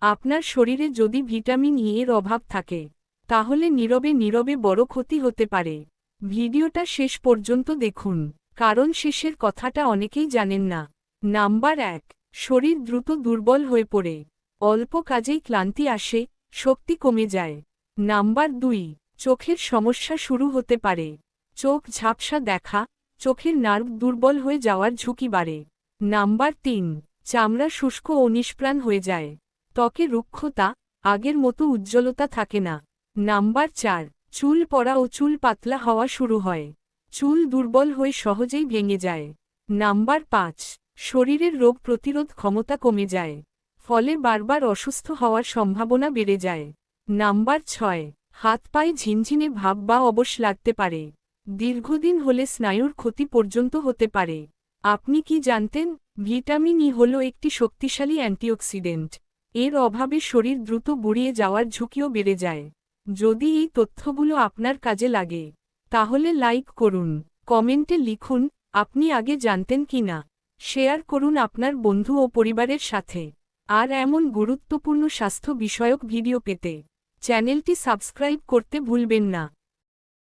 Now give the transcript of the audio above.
আপনার শরীরে যদি ভিটামিন ই এর অভাব থাকে তাহলে নীরবে নীরবে বড় ক্ষতি হতে পারে। ভিডিওটা শেষ পর্যন্ত দেখুন, কারণ শেষের কথাটা অনেকেই জানেন না। নাম্বার 1, শরীর দ্রুত দুর্বল হয়ে পড়ে। অল্প কাজেই ক্লান্তি আসে, শক্তি কমে যায়। নাম্বার 2, চোখের সমস্যা শুরু হতে পারে। চোখ ঝাপসা দেখা, চোখের নার্ভ দুর্বল হয়ে যাওয়ার ঝুঁকি বাড়ে। নাম্বার 3, চামড়া শুষ্ক ও নিষ্প্রাণ হয়ে যায়। ত্বকে রুক্ষতা, আগের মতো উজ্জ্বলতা থাকে না। নাম্বার 4, চুল পড়া ও চুল পাতলা হওয়া শুরু হয়। চুল দুর্বল হয়ে সহজেই ভেঙে যায়। নাম্বার 5, শরীরের রোগ প্রতিরোধ ক্ষমতা কমে যায়। ফলে বারবার অসুস্থ হওয়ার সম্ভাবনা বেড়ে যায়। নাম্বার 6, হাত পায়ে ঝিনঝিনে ভাব বা অবশ লাগতে পারে। দীর্ঘদিন হলে স্নায়ুর ক্ষতি পর্যন্ত হতে পারে। আপনি কি জানতেন, ভিটামিন ই হল একটি শক্তিশালী অ্যান্টিঅক্সিডেন্ট। এর অভাবে শরীর দ্রুত বুড়িয়ে যাওয়ার ঝুঁকিও বেড়ে যায়। যদি এই তথ্যগুলো আপনার কাজে লাগে, তাহলে লাইক করুন, কমেন্টে লিখুন আপনি আগে জানতেন কি না। শেয়ার করুন আপনার বন্ধু ও পরিবারের সাথে। আর এমন গুরুত্বপূর্ণ স্বাস্থ্য বিষয়ক ভিডিও পেতে চ্যানেলটি সাবস্ক্রাইব করতে ভুলবেন না।